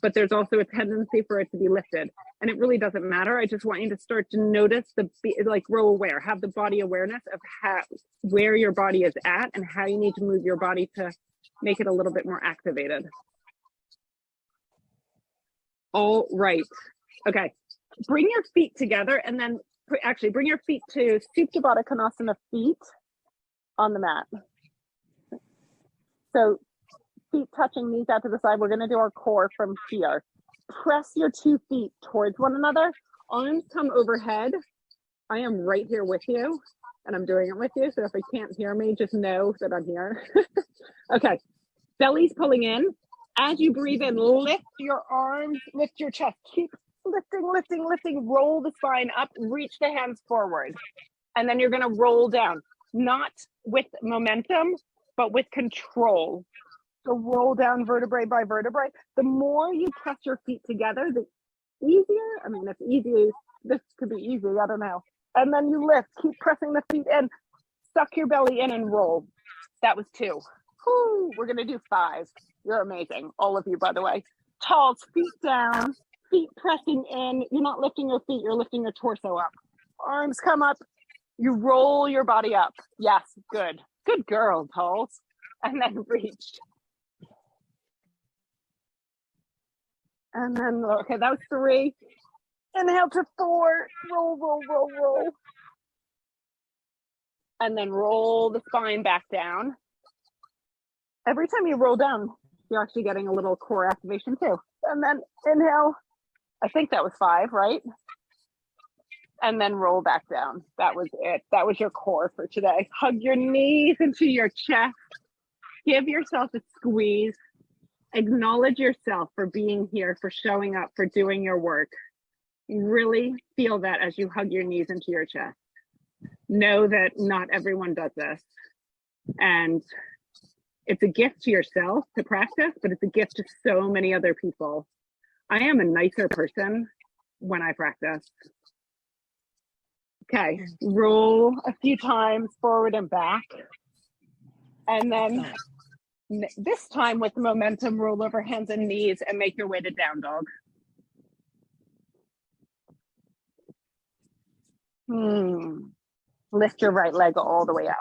but there's also a tendency for it to be lifted. And it really doesn't matter. I just want you to start to notice like grow aware, have the body awareness of where your body is at and how you need to move your body to make it a little bit more activated. All right. Okay. Bring your feet together and then actually bring your feet to Supta Baddha Konasana, feet on the mat. So feet touching, knees out to the side. We're going to do our core from here. Press your 2 feet towards one another. Arms come overhead. I am right here with you, and I'm doing it with you. So if you can't hear me, just know that I'm here. Okay. Belly's pulling in. As you breathe in, lift your arms, lift your chest. Keep lifting, lifting, lifting. Roll the spine up. Reach the hands forward. And then you're going to roll down, not with momentum, but with control. So roll down vertebrae by vertebrae. The more you press your feet together, the easier. I mean, it's easy. This could be easy. I don't know. And then you lift. Keep pressing the feet in. Suck your belly in and roll. That was 2. Whew, we're going to do 5. You're amazing. All of you, by the way. Talls, feet down, feet pressing in. You're not lifting your feet. You're lifting your torso up. Arms come up. You roll your body up. Yes, good. Good girl, Talls. And then reach. And then, okay, that was 3. Inhale to 4. Roll, roll, roll, roll. And then roll the spine back down. Every time you roll down, you're actually getting a little core activation too. And then inhale. I think that was 5, right? And then roll back down. That was it. That was your core for today. Hug your knees into your chest. Give yourself a squeeze. Acknowledge yourself for being here, for showing up, for doing your work. Really feel that as you hug your knees into your chest. Know that not everyone does this. And it's a gift to yourself to practice, but it's a gift to so many other people. I am a nicer person when I practice. Okay, roll a few times forward and back. And then this time with the momentum, roll over hands and knees and make your way to down dog. Lift your right leg all the way up.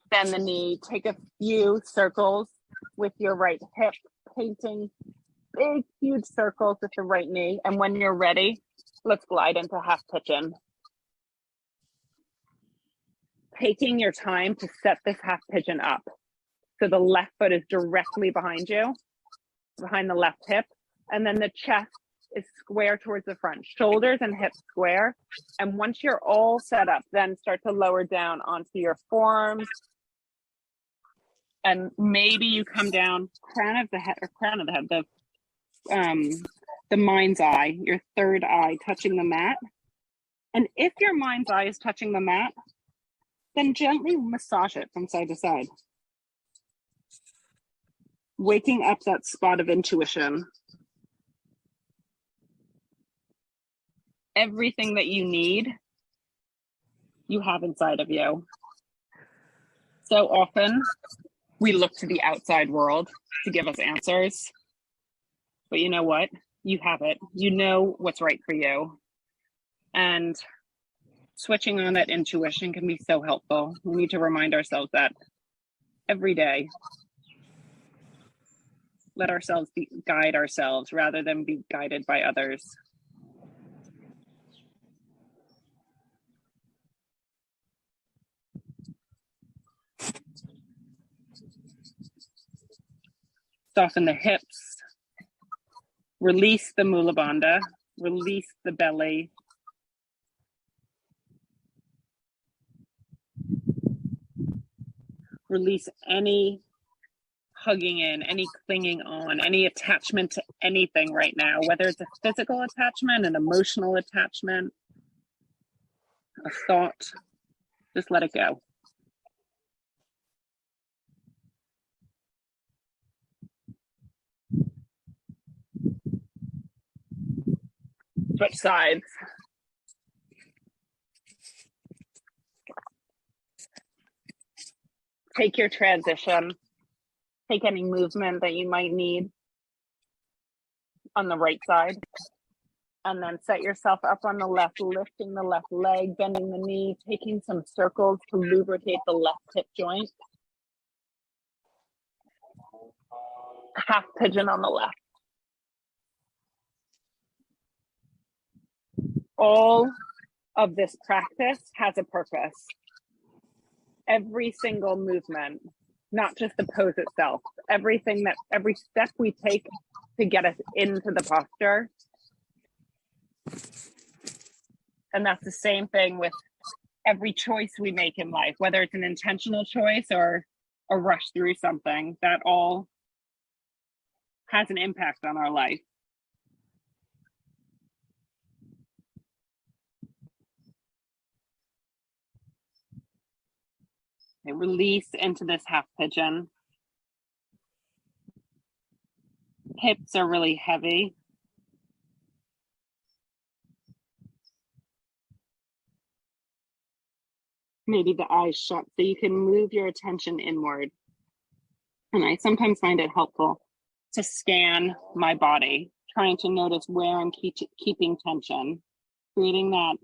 Bend the knee, take a few circles with your right hip, painting big, huge circles with the right knee. And when you're ready, let's glide into half pigeon. Taking your time to set this half pigeon up. So the left foot is directly behind you, behind the left hip. And then the chest is square towards the front, shoulders and hips square. And once you're all set up, then start to lower down onto your forearms. And maybe you come down crown of the head, the mind's eye, your third eye touching the mat. And if your mind's eye is touching the mat, then gently massage it from side to side. Waking up that spot of intuition. Everything that you need, you have inside of you. So often, we look to the outside world to give us answers. But you know what? You have it. You know what's right for you. And switching on that intuition can be so helpful. We need to remind ourselves that every day. Let ourselves guide ourselves rather than be guided by others. Soften the hips. Release the Mula Bandha. Release the belly. Release any hugging in, any clinging on, any attachment to anything right now, whether it's a physical attachment, an emotional attachment, a thought. Just let it go. Switch sides. Take your transition. Take any movement that you might need on the right side. And then set yourself up on the left, lifting the left leg, bending the knee, taking some circles to lubricate the left hip joint. Half pigeon on the left. All of this practice has a purpose. Every single movement, not just the pose itself, every step we take to get us into the posture. And that's the same thing with every choice we make in life, whether it's an intentional choice or a rush through something, that all has an impact on our life. Okay, release into this half pigeon. Hips are really heavy. Maybe the eyes shut so you can move your attention inward. And I sometimes find it helpful to scan my body, trying to notice where I'm keeping tension, creating that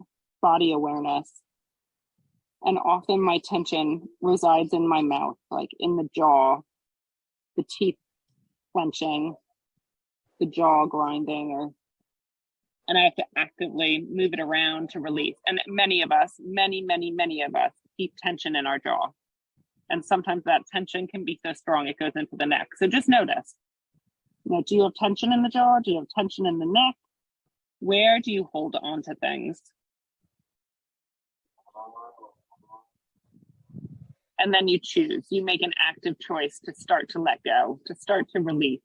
body awareness. And often my tension resides in my mouth, like in the jaw, the teeth clenching, the jaw grinding, and I have to actively move it around to release. And many of us, many of us keep tension in our jaw. And sometimes that tension can be so strong it goes into the neck. So just notice, do you have tension in the jaw? Do you have tension in the neck? Where do you hold on to things? And then you choose, you make an active choice to start to let go, to start to release.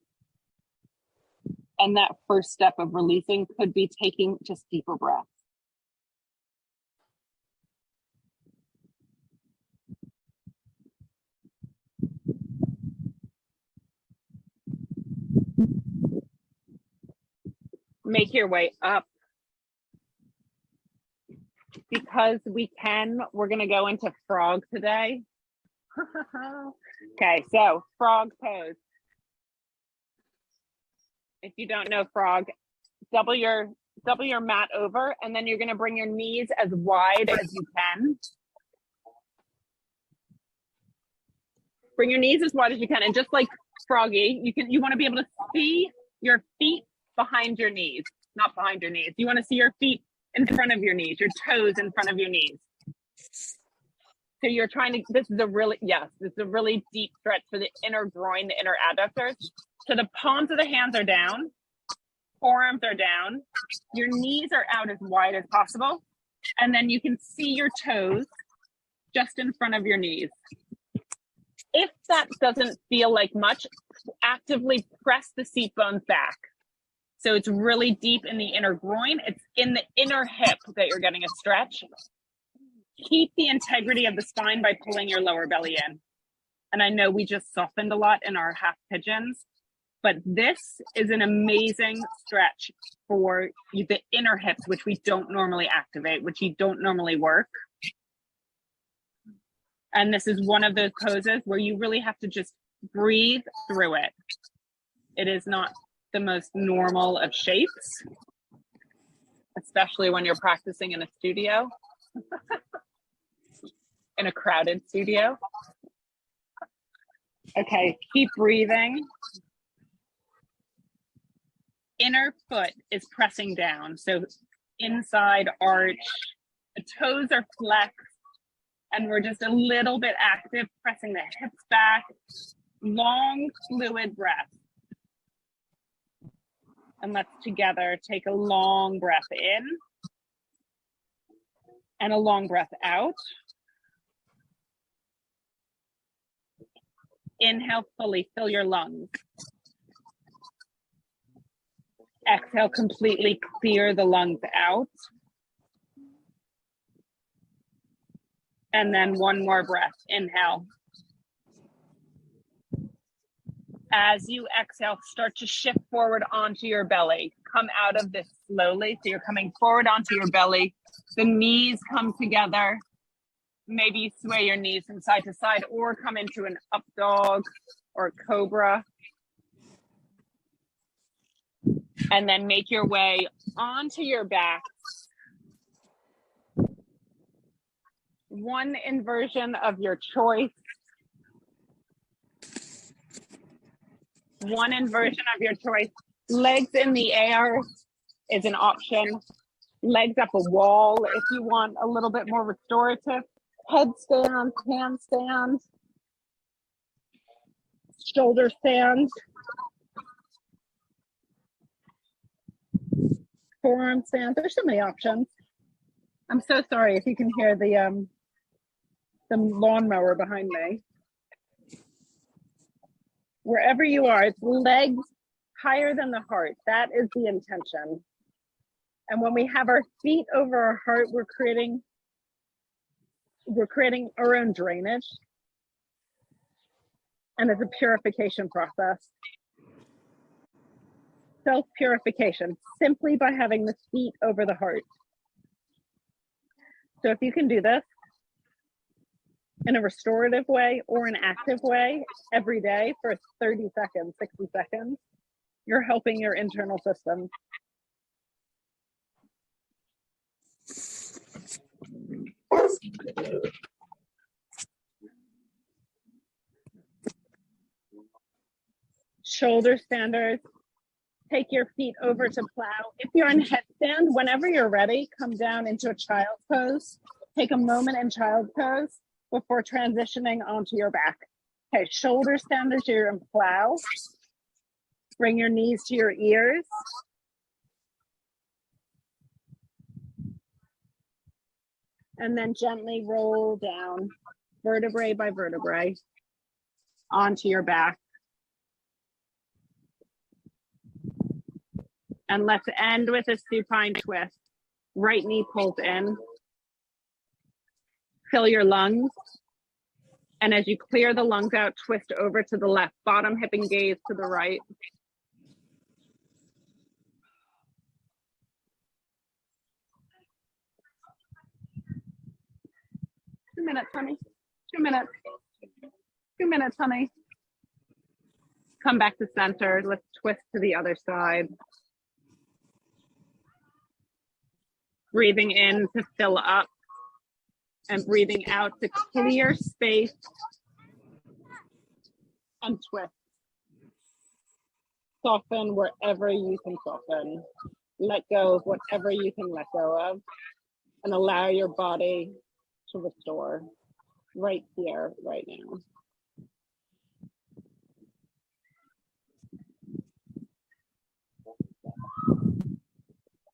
And that first step of releasing could be taking just deeper breaths. Make your way up. Because we can, we're going to go into frog today. Okay, so frog pose. If you don't know frog, double your mat over, and then you're going to bring your knees as wide as you can. Bring your knees as wide as you can, and just like froggy, you want to be able to see your feet behind your knees, not behind your knees. You want to see your feet in front of your knees, your toes in front of your knees. So you're trying to, this is a really deep stretch for the inner groin, the inner adductors. So the palms of the hands are down, forearms are down, your knees are out as wide as possible. And then you can see your toes just in front of your knees. If that doesn't feel like much, actively press the seat bones back. So it's really deep in the inner groin. It's in the inner hip that you're getting a stretch. Keep the integrity of the spine by pulling your lower belly in. And I know we just softened a lot in our half pigeons, but this is an amazing stretch for the inner hips, which we don't normally activate, which you don't normally work. And this is one of those poses where you really have to just breathe through it. It is not the most normal of shapes, especially when you're practicing in a studio, in a crowded studio. Okay, keep breathing. Inner foot is pressing down, so inside arch, the toes are flexed, and we're just a little bit active, pressing the hips back. Long, fluid breath. And let's together take a long breath in and a long breath out. Inhale fully, fill your lungs. Exhale, completely clear the lungs out. And then one more breath, inhale. As you exhale, start to shift forward onto your belly. Come out of this slowly. So you're coming forward onto your belly. The knees come together. Maybe you sway your knees from side to side or come into an up dog or cobra. And then make your way onto your back. One inversion of your choice. One inversion of your choice. Legs in the air is an option. legs up a wall if you want a little bit more restorative. Headstand, handstand, shoulder stand, forearm stand. There's so many options. I'm so sorry if you can hear the lawnmower behind me. Wherever you are, it's legs higher than the heart. That is the intention. And when we have our feet over our heart, we're creating our own drainage. And it's a purification process. Self-purification, simply by having the feet over the heart. So if you can do this in a restorative way or an active way every day for 30 seconds, 60 seconds, you're helping your internal system. Shoulder standers. Take your feet over to plow. If you're in headstand, whenever you're ready, come down into a child's pose. Take a moment in child's pose before transitioning onto your back. Okay, shoulder standers, you're in plow. Bring your knees to your ears. And then gently roll down, vertebrae by vertebrae, onto your back. And let's end with a supine twist. Right knee pulls in. Fill your lungs. And as you clear the lungs out, twist over to the left. Bottom hip and gaze to the right. 2 minutes, honey. 2 minutes. 2 minutes, honey. Come back to center. Let's twist to the other side. Breathing in to fill up and breathing out to clear space and twist. Soften wherever you can soften. Let go of whatever you can let go of and allow your body to restore right here, right now.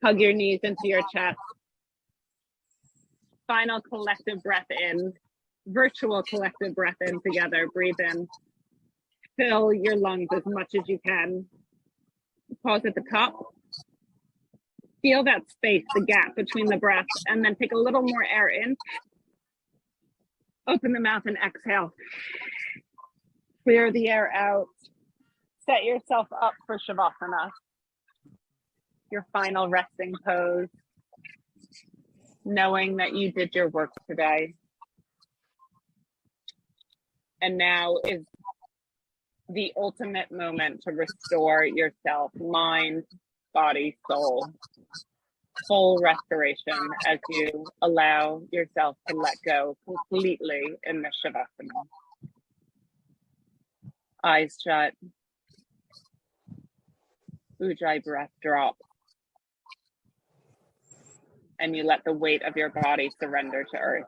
Hug your knees into your chest. Final collective breath in. Virtual collective breath in together. Breathe in. Fill your lungs as much as you can. Pause at the top. Feel that space, the gap between the breaths, and then take a little more air in. Open the mouth and exhale. Clear the air out. Set yourself up for Shavasana. Your final resting pose, knowing that you did your work today. And now is the ultimate moment to restore yourself, mind, body, soul. Full restoration as you allow yourself to let go completely in the Shavasana. Eyes shut. Ujjayi breath drop. And you let the weight of your body surrender to earth.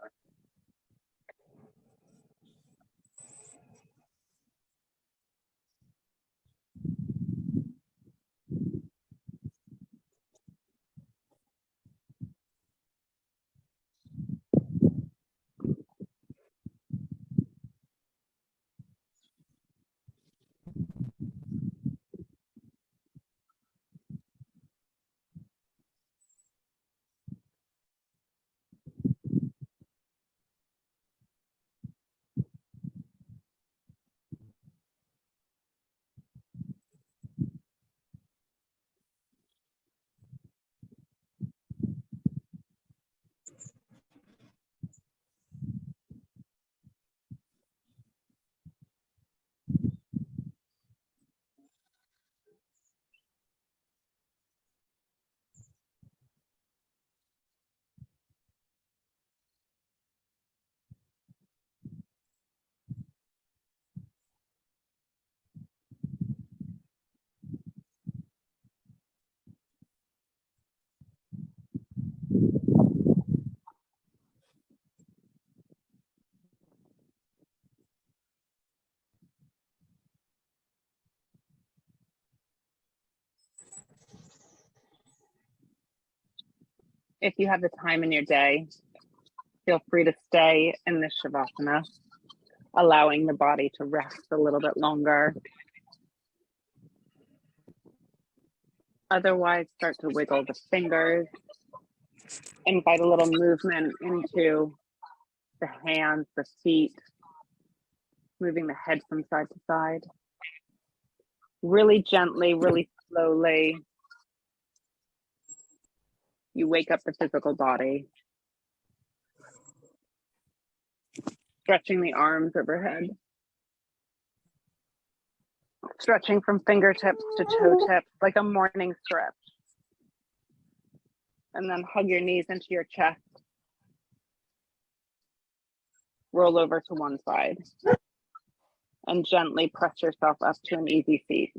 If you have the time in your day, feel free to stay in this Shavasana, allowing the body to rest a little bit longer. Otherwise, start to wiggle the fingers. Invite a little movement into the hands, the feet, moving the head from side to side. Really gently, really slowly, you wake up the physical body. Stretching the arms overhead. Stretching from fingertips to toe tips like a morning stretch. And then hug your knees into your chest. Roll over to one side. And gently press yourself up to an easy seat.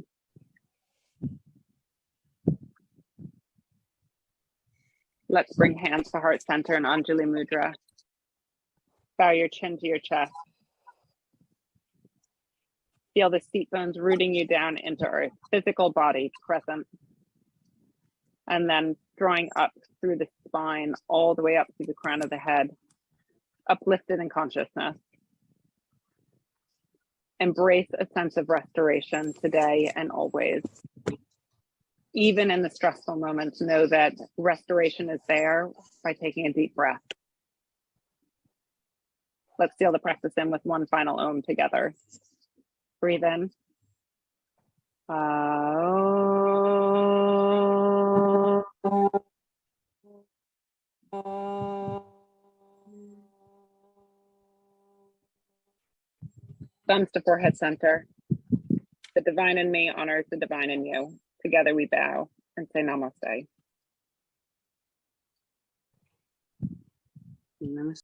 Let's bring hands to heart center in Anjali Mudra. Bow your chin to your chest. Feel the seat bones rooting you down into earth, physical body present. And then drawing up through the spine, all the way up to the crown of the head, uplifted in consciousness. Embrace a sense of restoration today and always. Even in the stressful moments, know that restoration is there by taking a deep breath. Let's seal the practice in with one final Om together. Breathe in. Thumbs to forehead center. The divine in me honors the divine in you. Together we bow and say namaste. Namaste.